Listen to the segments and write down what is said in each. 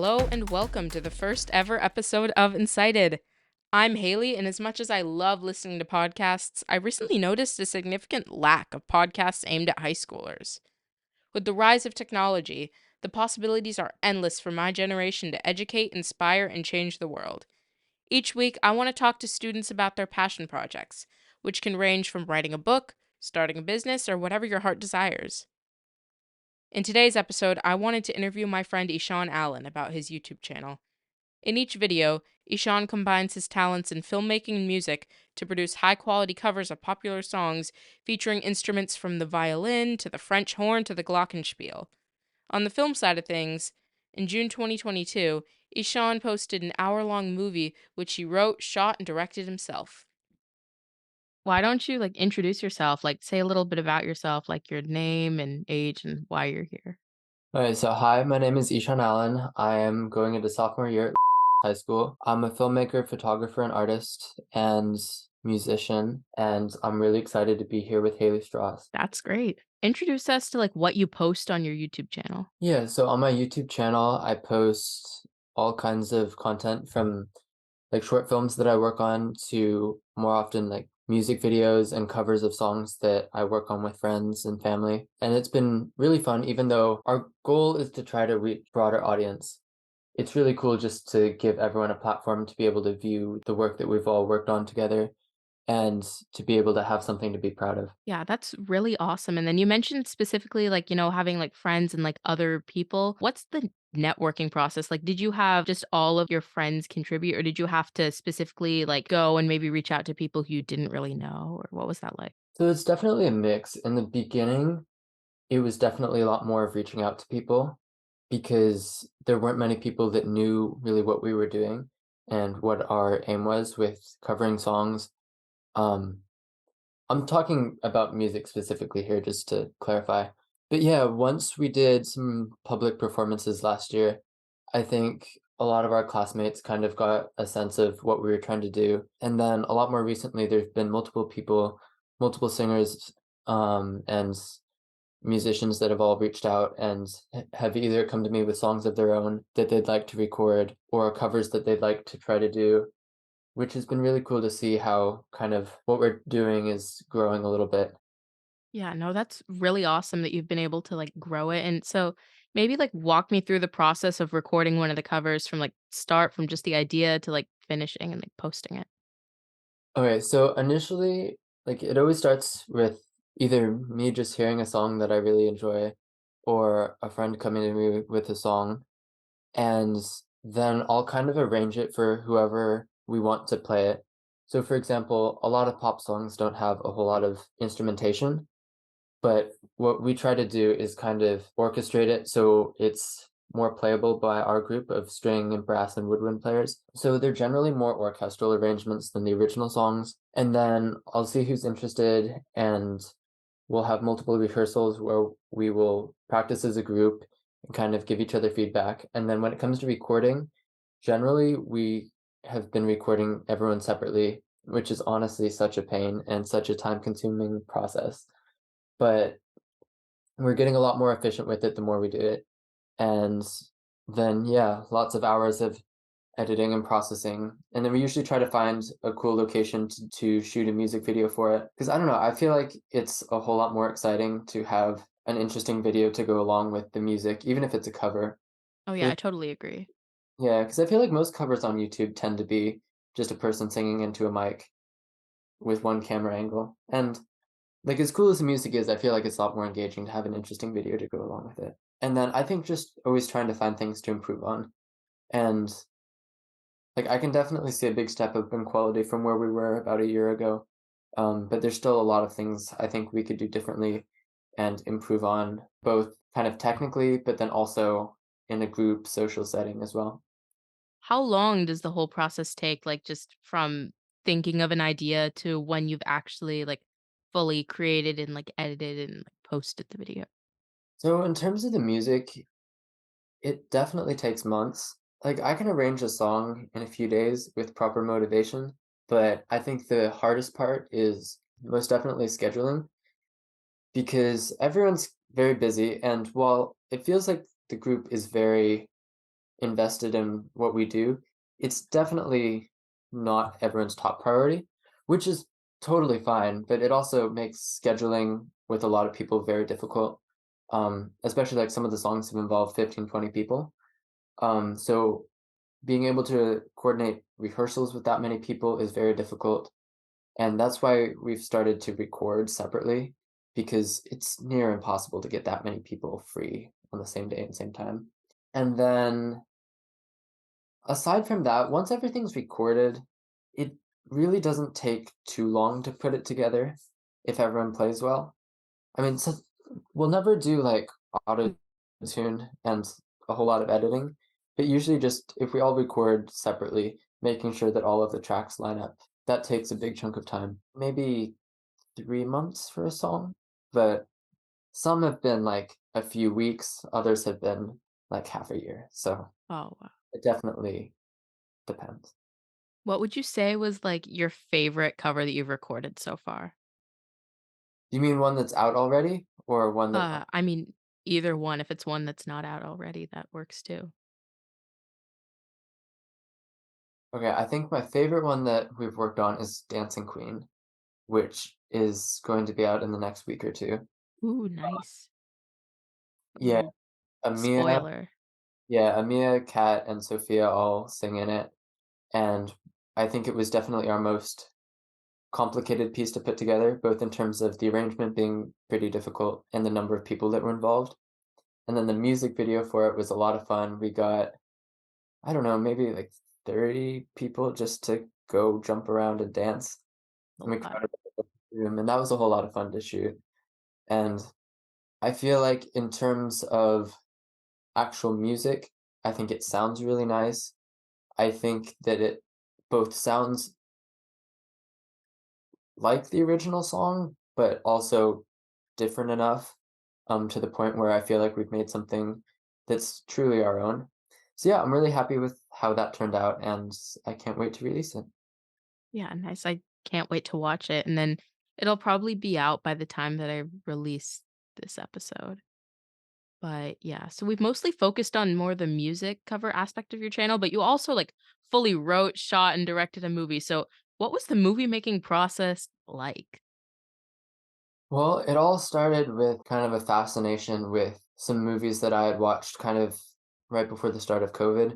Hello and welcome to the first ever episode of Incited. I'm Haley, and as much as I love listening to podcasts, I recently noticed a significant lack of podcasts aimed at high schoolers. With the rise of technology, the possibilities are endless for my generation to educate, inspire, and change the world. Each week, I want to talk to students about their passion projects, which can range from writing a book, starting a business, or whatever your heart desires. In today's episode, I wanted to interview my friend Ishaan Allen about his YouTube channel. In each video, Ishaan combines his talents in filmmaking and music to produce high quality covers of popular songs featuring instruments from the violin to the French horn to the glockenspiel. On the film side of things, in June 2022, Ishaan posted an hour-long movie which he wrote, shot, and directed himself. Why don't you introduce yourself? Say a little bit about yourself, like your name and age and why you're here. Okay, so hi, my name is Ishaan Allen. I am going into sophomore year at high school. I'm a filmmaker, photographer, and artist, and musician, and I'm really excited to be here with Haley Strauss. That's great. Introduce us to what you post on your YouTube channel. Yeah, so on my YouTube channel, I post all kinds of content from short films that I work on to more often music videos and covers of songs that I work on with friends and family. And it's been really fun, even though our goal is to try to reach broader audience. It's really cool just to give everyone a platform to be able to view the work that we've all worked on together and to be able to have something to be proud of. Yeah, that's really awesome. And then you mentioned specifically having friends and other people. What's the networking process? Did you have just all of your friends contribute or did you have to specifically go and maybe reach out to people who you didn't really know or what was that like? So it's definitely a mix. In the beginning, it was definitely a lot more of reaching out to people because there weren't many people that knew really what we were doing and what our aim was with covering songs. Um, I'm talking about music specifically here, just to clarify. But yeah, once we did some public performances last year, I think a lot of our classmates kind of got a sense of what we were trying to do. And then a lot more recently, there's been multiple people, multiple singers, and musicians that have all reached out and have either come to me with songs of their own that they'd like to record or covers that they'd like to try to do, which has been really cool to see how kind of what we're doing is growing a little bit. Yeah, no, that's really awesome that you've been able to grow it. And so maybe walk me through the process of recording one of the covers from start from just the idea to finishing and posting it. Okay, so initially, it always starts with either me just hearing a song that I really enjoy or a friend coming to me with a song, and then I'll kind of arrange it for whoever we want to play it. So, for example, a lot of pop songs don't have a whole lot of instrumentation, but what we try to do is kind of orchestrate it so it's more playable by our group of string and brass and woodwind players. So they're generally more orchestral arrangements than the original songs. And then I'll see who's interested, and we'll have multiple rehearsals where we will practice as a group and kind of give each other feedback. And then when it comes to recording, generally we have been recording everyone separately, which is honestly such a pain and such a time consuming process. But we're getting a lot more efficient with it the more we do it. And then, yeah, lots of hours of editing and processing. And then we usually try to find a cool location to shoot a music video for it. Because I don't know, I feel like it's a whole lot more exciting to have an interesting video to go along with the music, even if it's a cover. Oh yeah, 'Cause- I totally agree. yeah, because I feel like most covers on YouTube tend to be just a person singing into a mic with one camera angle. And as cool as the music is, I feel like it's a lot more engaging to have an interesting video to go along with it. And then I think just always trying to find things to improve on. And I can definitely see a big step up in quality from where we were about a year ago. But there's still a lot of things I think we could do differently and improve on, both kind of technically, but then also in a group social setting as well. How long does the whole process take, just from thinking of an idea to when you've actually, fully created and, edited and, posted the video? So in terms of the music, it definitely takes months. I can arrange a song in a few days with proper motivation, but I think the hardest part is most definitely scheduling because everyone's very busy. And while it feels like the group is very invested in what we do, it's definitely not everyone's top priority, which is totally fine, but it also makes scheduling with a lot of people very difficult. Especially like some of the songs have involved 15, 20 people. So being able to coordinate rehearsals with that many people is very difficult. And that's why we've started to record separately because it's near impossible to get that many people free on the same day and same time. And then aside from that, once everything's recorded, it really doesn't take too long to put it together if everyone plays well. I mean, so we'll never do like auto tune and a whole lot of editing, but usually just if we all record separately, making sure that all of the tracks line up, that takes a big chunk of time. Maybe 3 months for a song, but some have been like a few weeks, others have been like half a year. So Oh, wow. it definitely depends. What would you say was, like, your favorite cover that you've recorded so far? You mean one that's out already or one that I mean, either one. If it's one that's not out already, that works too. okay, I think my favorite one that we've worked on is Dancing Queen, which is going to be out in the next week or 2. Ooh, nice. Yeah, Ooh, Amia spoiler. yeah, Amia, Kat, and Sophia all sing in it, and I think it was definitely our most complicated piece to put together, both in terms of the arrangement being pretty difficult and the number of people that were involved. And then the music video for it was a lot of fun. We got, I don't know, maybe like 30 people just to go jump around and dance. A And we lot. crowded the room, and that was a whole lot of fun to shoot. And I feel like in terms of actual music, I think it sounds really nice. I think that it both sounds like the original song, but also different enough, to the point where I feel like we've made something that's truly our own. So yeah, I'm really happy with how that turned out, and I can't wait to release it. Yeah, nice. I can't wait to watch it, and then it'll probably be out by the time that I release this episode. But yeah, so we've mostly focused on more the music cover aspect of your channel, but you also like fully wrote, shot, and directed a movie. So what was the movie making process like? Well, it all started with kind of a fascination with some movies that I had watched kind of right before the start of COVID.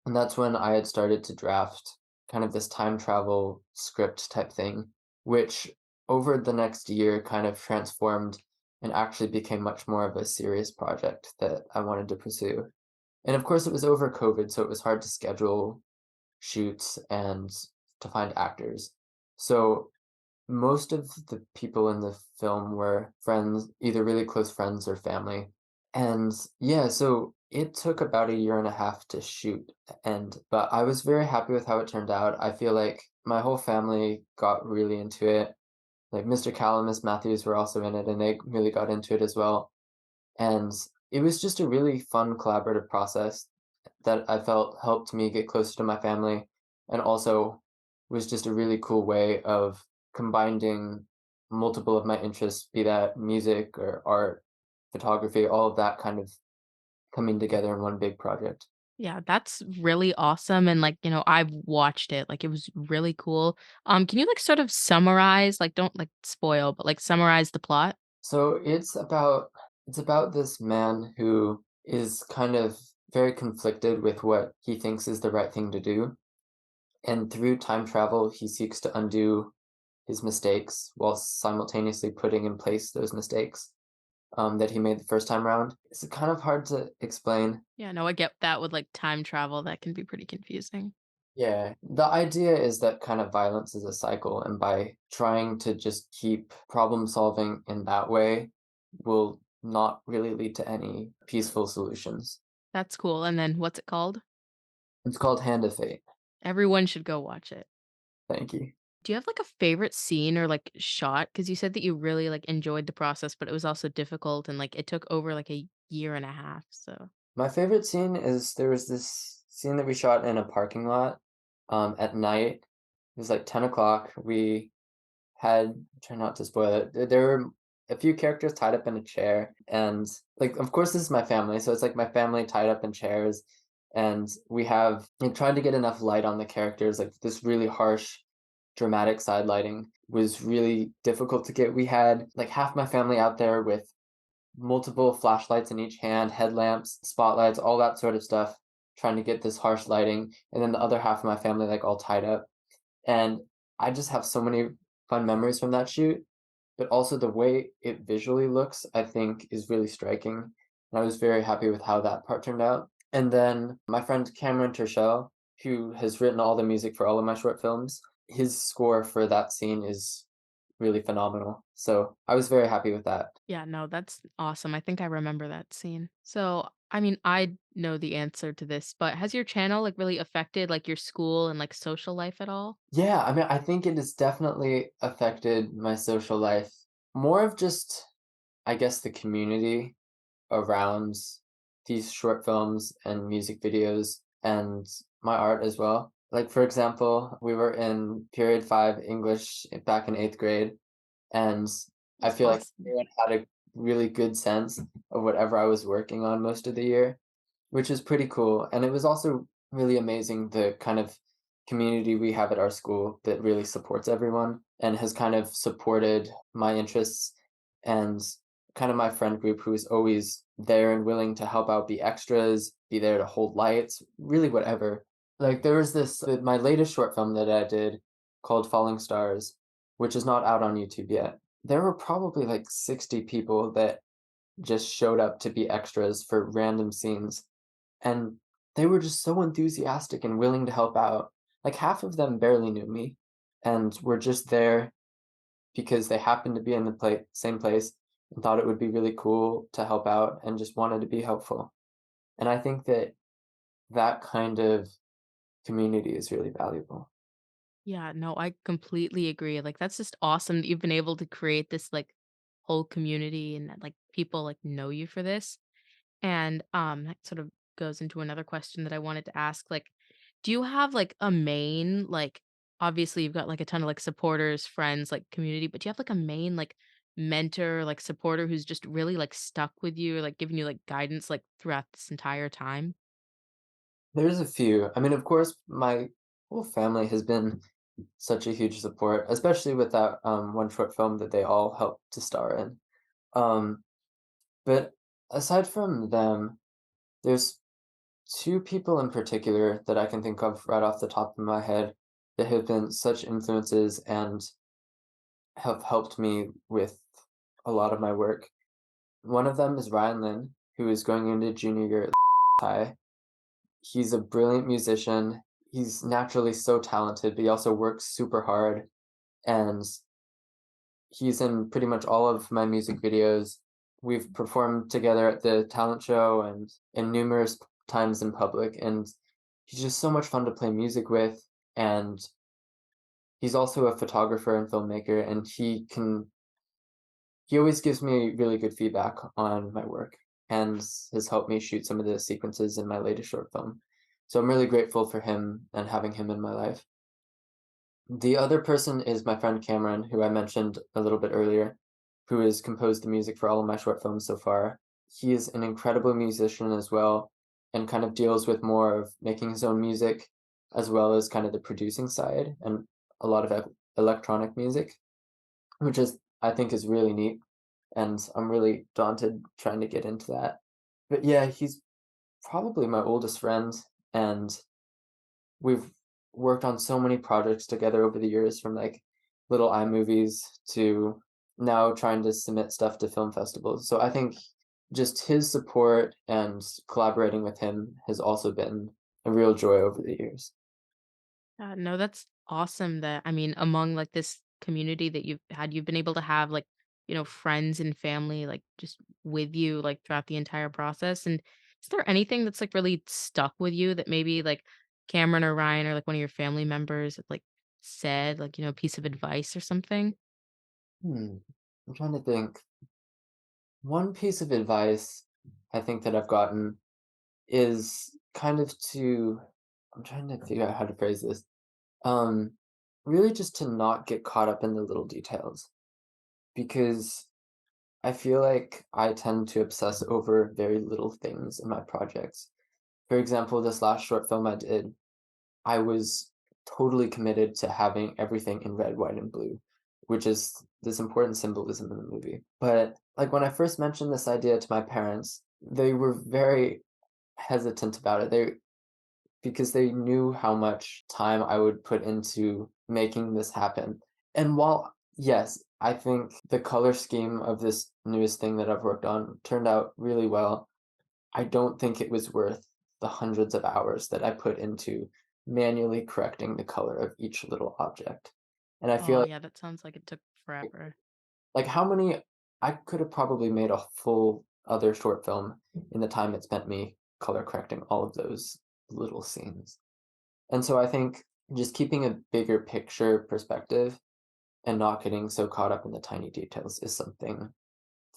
And that's when I had started to draft kind of this time travel script type thing, which over the next year kind of transformed and actually became much more of a serious project that I wanted to pursue. And of course, it was over COVID, so it was hard to schedule shoots and to find actors. So most of the people in the film were friends, either really close friends or family. And yeah, so it took about a year and a half to shoot, and but I was very happy with how it turned out. I feel like my whole family got really into it. Like Mr. Callum, Miss Matthews were also in it, and they really got into it as well. And it was just a really fun collaborative process that I felt helped me get closer to my family and also was just a really cool way of combining multiple of my interests, be that music or art, photography, all of that kind of coming together in one big project. Yeah, that's really awesome. And like, I've watched it. Like it was really cool. Can you like sort of summarize, like don't like spoil, but like summarize the plot? So it's about this man who is kind of very conflicted with what he thinks is the right thing to do. And through time travel, he seeks to undo his mistakes while simultaneously putting in place those mistakes that he made the first time around. It's kind of hard to explain. Yeah, no, I get that with like time travel. That can be pretty confusing. Yeah, the idea is that kind of violence is a cycle, and by trying to just keep problem solving in that way will not really lead to any peaceful solutions. That's cool. And then what's it called? It's called Hand of Fate. Everyone should go watch it. Thank you. Do you have like a favorite scene or like shot? Because you said that you really like enjoyed the process, but it was also difficult and like it took over like a year and a half. So My favorite scene is there was this scene that we shot in a parking lot at night. It was like 10 o'clock. We had try not to spoil it. There were a few characters tied up in a chair, and like, of course, this is my family, so it's like my family tied up in chairs, and we have like, trying to get enough light on the characters, like this really harsh, dramatic side lighting was really difficult to get. We had like half my family out there with multiple flashlights in each hand, headlamps, spotlights, all that sort of stuff, trying to get this harsh lighting, and then the other half of my family like all tied up. And I just have so many fun memories from that shoot, but also the way it visually looks, I think, is really striking. And I was very happy with how that part turned out. And then my friend Cameron Tershell, who has written all the music for all of my short films, his score for that scene is really phenomenal. So I was very happy with that. Yeah, no, that's awesome. I think I remember that scene. So, I mean, I know the answer to this, but has your channel like really affected like your school and like social life at all? Yeah, I mean, I think it has definitely affected my social life. More of just, I guess, the community around these short films and music videos and my art as well. Like, for example, we were in period 5 English back in 8th grade, and I That's feel like awesome. everyone had a really good sense of whatever I was working on most of the year, which is pretty cool. And it was also really amazing the kind of community we have at our school that really supports everyone and has kind of supported my interests and kind of my friend group who is always there and willing to help out, be extras, be there to hold lights, really whatever. Like there was my latest short film that I did called Falling Stars, which is not out on YouTube yet. There were probably like 60 people that just showed up to be extras for random scenes, and they were just so enthusiastic and willing to help out. Like half of them barely knew me and were just there because they happened to be in the same place and thought it would be really cool to help out and just wanted to be helpful. And I think that that kind of community is really valuable. Yeah, no, I completely agree. Like that's just awesome that you've been able to create this like whole community and that like people like know you for this. And that sort of goes into another question that I wanted to ask. Like, do you have like a main like obviously you've got like a ton of like supporters, friends, like community, but do you have like a main like mentor, like supporter who's just really like stuck with you or like giving you like guidance like throughout this entire time? There's a few. I mean, of course, my whole family has been such a huge support, especially with that one short film that they all helped to star in. Um, but aside from them, there's two people in particular that I can think of right off the top of my head that have been such influences and have helped me with a lot of my work. One of them is Ryan Lynn, who is going into junior year at high. He's a brilliant musician. He's naturally so talented, but he also works super hard. And he's in pretty much all of my music videos. We've performed together at the talent show and in numerous times in public. And he's just so much fun to play music with. And he's also a photographer and filmmaker. And he always gives me really good feedback on my work and has helped me shoot some of the sequences in my latest short film. So I'm really grateful for him and having him in my life. The other person is my friend Cameron, who I mentioned a little bit earlier, who has composed the music for all of my short films so far. He is an incredible musician as well, and kind of deals with more of making his own music, as well as kind of the producing side and a lot of electronic music, which is I think is really neat, and I'm really daunted trying to get into that. But yeah, he's probably my oldest friend, and we've worked on so many projects together over the years from, like, little iMovies to now trying to submit stuff to film festivals. So I think just his support and collaborating with him has also been a real joy over the years. No, that's awesome that I mean, among like this community that you've been able to have like, friends and family like just with you like throughout the entire process. And is there anything that's like really stuck with you that maybe like Cameron or Ryan or like one of your family members like said, like, a piece of advice or something? Hmm, I'm trying to think. One piece of advice I think that I've gotten is kind of to I'm trying to figure out how to phrase this. Um, Really just to not get caught up in the little details because I feel like I tend to obsess over very little things in my projects. For example, this last short film I did, I was totally committed to having everything in red, white, and blue, which is this important symbolism in the movie. But, like, when I first mentioned this idea to my parents, they were very hesitant about it. Because they knew how much time I would put into making this happen. And while, yes, I think the color scheme of this newest thing that I've worked on turned out really well, I don't think it was worth the hundreds of hours that I put into manually correcting the color of each little object. And I feel Oh, yeah, that sounds like it took forever. like how many I could have probably made a full other short film in the time it spent me color correcting all of those little scenes. And so I think just keeping a bigger picture perspective and not getting so caught up in the tiny details is something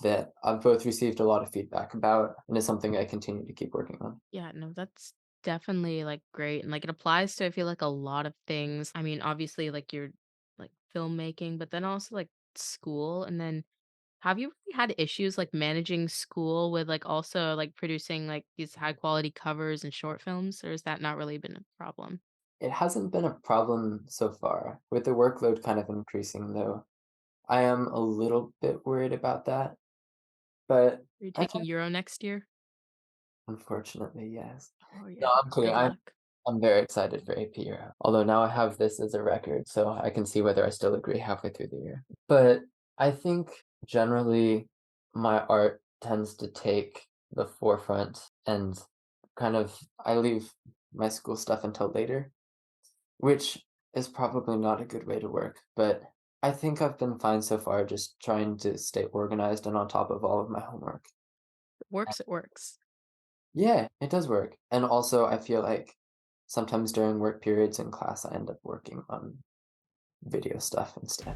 that I've both received a lot of feedback about and is something I continue to keep working on. Yeah, no, that's definitely like great. And like it applies to, I feel like, a lot of things. I mean, obviously, like you're like filmmaking, but then also like school. And then have you really had issues like managing school with like also like producing like these high quality covers and short films, or has that not really been a problem? It hasn't been a problem so far. With the workload kind of increasing though, I am a little bit worried about that. But Are you I taking Euro next year? unfortunately, yes. Oh No, yeah. I'm kidding. Good luck. I'm very excited for AP Euro. Although now I have this as a record, so I can see whether I still agree halfway through the year. But I think generally my art tends to take the forefront and kind of I leave my school stuff until later, which is probably not a good way to work. But I think I've been fine so far just trying to stay organized and on top of all of my homework. It works, it works. Yeah, it does work. And also, I feel like sometimes during work periods in class, I end up working on video stuff instead.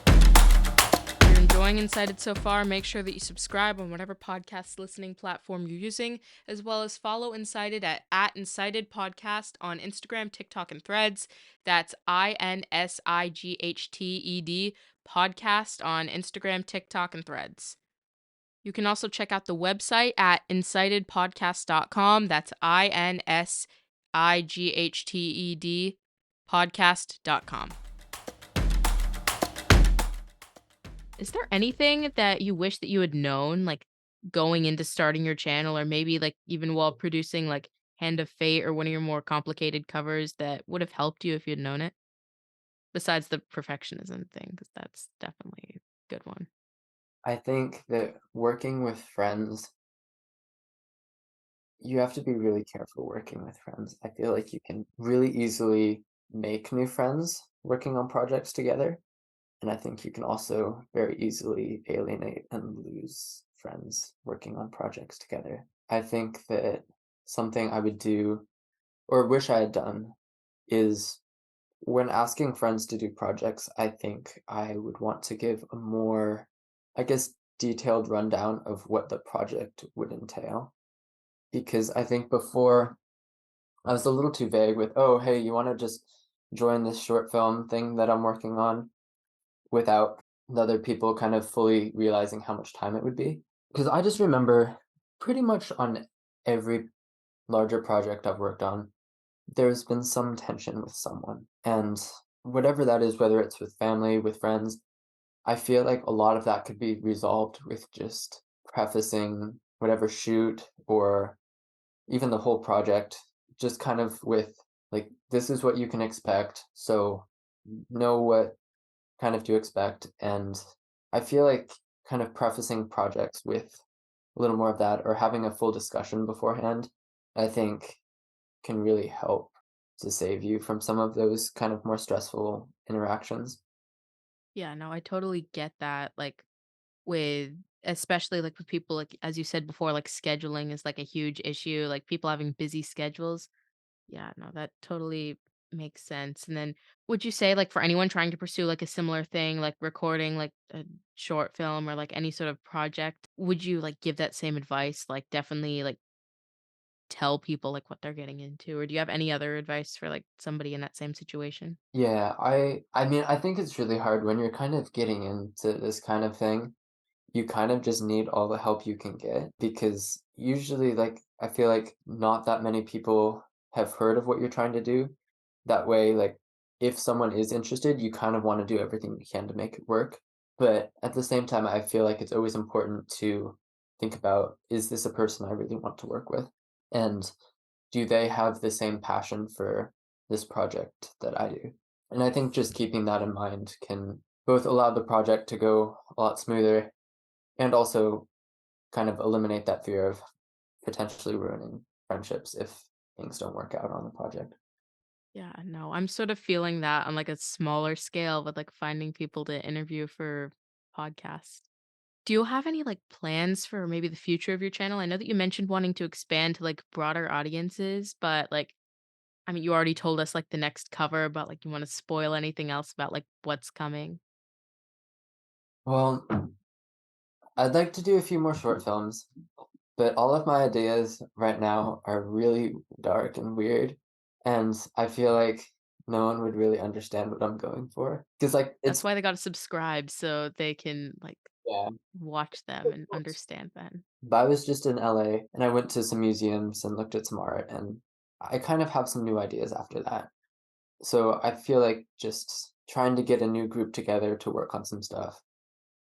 If you're enjoying Incited so far, make sure that you subscribe on whatever podcast listening platform you're using, as well as follow Incited at Incited Podcast on Instagram, TikTok, and Threads. That's INSIGHTED Podcast on Instagram, TikTok, and Threads. You can also check out the website at incitedpodcast.com. That's INSIGHTED podcast.com. Is there anything that you wish that you had known, like, going into starting your channel or maybe, like, even while producing, like, Hand of Fate or one of your more complicated covers that would have helped you if you'd known it? Besides the perfectionism thing, because that's definitely a good one. I think that working with friends, you have to be really careful working with friends. I feel like you can really easily make new friends working on projects together. And I think you can also very easily alienate and lose friends working on projects together. I think that something I would do or wish I had done is when asking friends to do projects, I think I would want to give a more, I guess, detailed rundown of what the project would entail. Because I think before I was a little too vague with, oh, hey, you want to just join this short film thing that I'm working on without the other people kind of fully realizing how much time it would be. Because I just remember pretty much on every larger project I've worked on, there's been some tension with someone. And whatever that is, whether it's with family, with friends, I feel like a lot of that could be resolved with just prefacing whatever shoot or even the whole project, just kind of with like, this is what you can expect. So know what kind of to expect. And I feel like kind of prefacing projects with a little more of that or having a full discussion beforehand, I think can really help to save you from some of those kind of more stressful interactions. Yeah, no, I totally get that, like, with especially, like, with people, like, as you said before, like, scheduling is, like, a huge issue, like, people having busy schedules. Yeah, no, that totally makes sense. And then would you say, like, for anyone trying to pursue, like, a similar thing, like recording, like, a short film or, like, any sort of project, would you, like, give that same advice? Like, definitely, like, tell people, like, what they're getting into? Or do you have any other advice for, like, somebody in that same situation? Yeah, I mean, I think it's really hard when you're kind of getting into this kind of thing. You kind of just need all the help you can get because usually like I feel like not that many people have heard of what you're trying to do. That way, like, if someone is interested, you kind of wanna do everything you can to make it work. But at the same time, I feel like it's always important to think about, is this a person I really want to work with? And do they have the same passion for this project that I do? And I think just keeping that in mind can both allow the project to go a lot smoother and also kind of eliminate that fear of potentially ruining friendships if things don't work out on the project. Yeah, no, I'm sort of feeling that on like a smaller scale with like finding people to interview for podcasts. Do you have any like plans for maybe the future of your channel? I know that you mentioned wanting to expand to like broader audiences, but like, I mean, you already told us like the next cover, but like, you want to spoil anything else about like what's coming? Well, I'd like to do a few more short films, but all of my ideas right now are really dark and weird, and I feel like no one would really understand what I'm going for. Because like, That's it's why they got to subscribe so they can like yeah. watch them and understand then. But I was just in LA, and I went to some museums and looked at some art, and I kind of have some new ideas after that. So I feel like just trying to get a new group together to work on some stuff.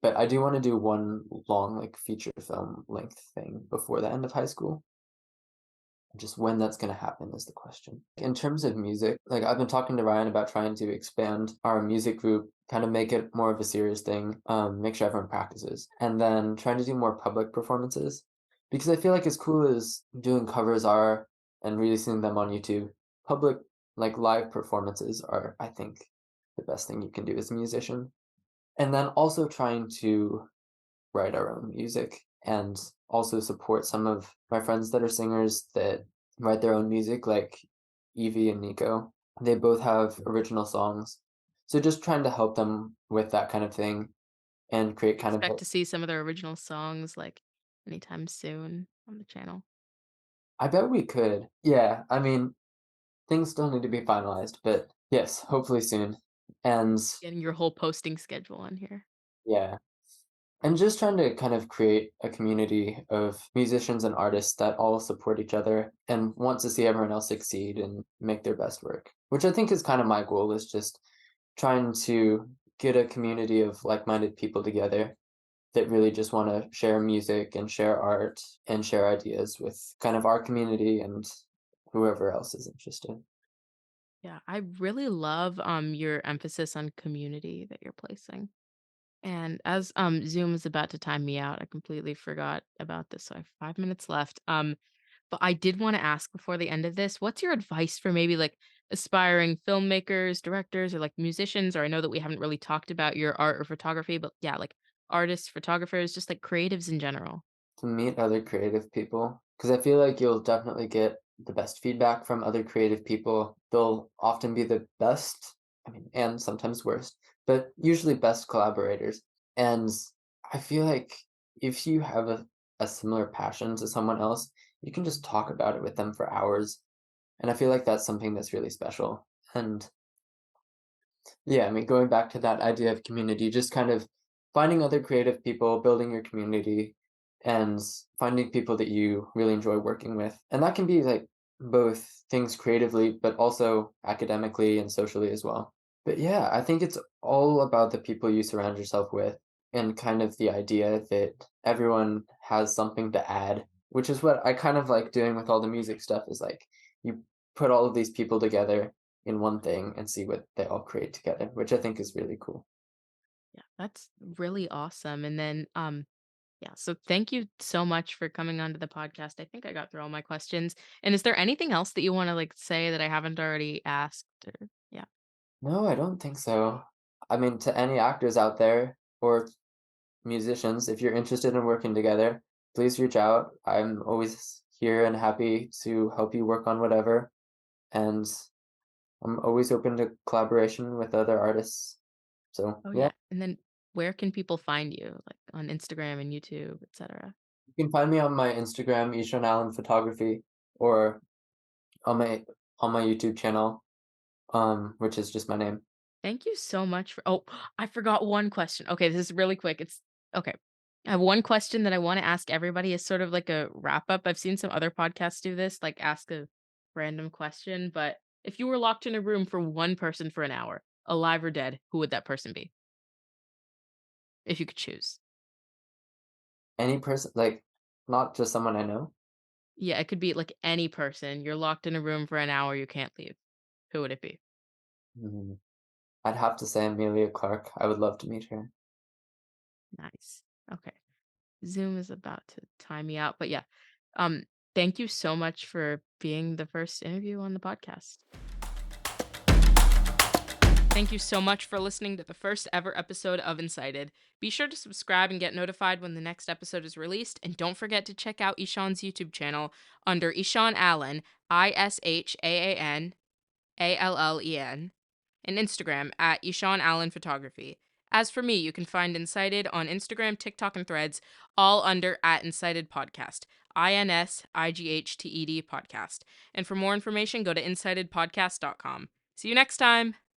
But I do wanna do one long, like, feature film length thing before the end of high school. Just when that's gonna happen is the question. In terms of music, like, I've been talking to Ryan about trying to expand our music group, kind of make it more of a serious thing, make sure everyone practices, and then trying to do more public performances. Because I feel like as cool as doing covers are and releasing them on YouTube, public, like, live performances are, I think, the best thing you can do as a musician. And then also trying to write our own music and also support some of my friends that are singers that write their own music, like Evie and Nico. They both have original songs. So just trying to help them with that kind of thing and create kind of a Expect to see some of their original songs like anytime soon on the channel. I bet we could. Yeah, I mean, things still need to be finalized, but yes, hopefully soon. And Getting your whole posting schedule on here. yeah. And just trying to kind of create a community of musicians and artists that all support each other and want to see everyone else succeed and make their best work, which I think is kind of my goal is just trying to get a community of like-minded people together that really just want to share music and share art and share ideas with kind of our community and whoever else is interested. Yeah, I really love your emphasis on community that you're placing. And as Zoom is about to time me out, I completely forgot about this. So I have 5 minutes left. But I did want to ask before the end of this, what's your advice for maybe like aspiring filmmakers, directdirectors, or like musicians? Or I know that we haven't really talked about your art or photography, but yeah, like artists, photographers, just like creatives in general. To meet other creative people because I feel like you'll definitely get the best feedback from other creative people. They'll often be the best, I mean, and sometimes worst, but usually best collaborators. And I feel like if you have a similar passion to someone else, you can just talk about it with them for hours. And I feel like that's something that's really special. And yeah, I mean, going back to that idea of community, just kind of finding other creative people, building your community, and finding people that you really enjoy working with. And that can be like both things creatively, but also academically and socially as well. But yeah, I think it's all about the people you surround yourself with and kind of the idea that everyone has something to add, which is what I kind of like doing with all the music stuff is like you put all of these people together in one thing and see what they all create together, which I think is really cool. Yeah, that's really awesome. And then yeah, so thank you so much for coming onto the podcast. I think I got through all my questions. And is there anything else that you want to like say that I haven't already asked or yeah. No, I don't think so. I mean, to any actors out there or musicians, if you're interested in working together, please reach out. I'm always here and happy to help you work on whatever. And I'm always open to collaboration with other artists. So, Oh yeah, yeah. And then where can people find you? Like on Instagram and YouTube, etc. you can find me on my Instagram, Ishaan Allen Photography, or on my YouTube channel, which is just my name. Thank you so much for oh, I forgot one question. Okay, this is really quick. It's okay. I have one question that I wanna ask everybody as sort of like a wrap up. I've seen some other podcasts do this, like ask a random question, but if you were locked in a room for one person for an hour, alive or dead, who would that person be? If you could choose. Any person, like, not just someone I know? Yeah, it could be like any person. You're locked in a room for an hour, you can't leave. Who would it be? Mm, I'd have to say Amelia Clark. I would love to meet her. Nice. Okay. Zoom is about to time me out, but yeah. Um, Thank you so much for being the first interview on the podcast. Thank you so much for listening to the first ever episode of Incited. Be sure to subscribe and get notified when the next episode is released, and don't forget to check out Ishan's YouTube channel under Ishaan Allen, Ishaan Allen, and Instagram at Ishaan Allen Photography. As for me, you can find Incited on Instagram, TikTok, and Threads, all under at Incited Podcast, INSIGHTED Podcast. And for more information, go to incitedpodcast.com. See you next time.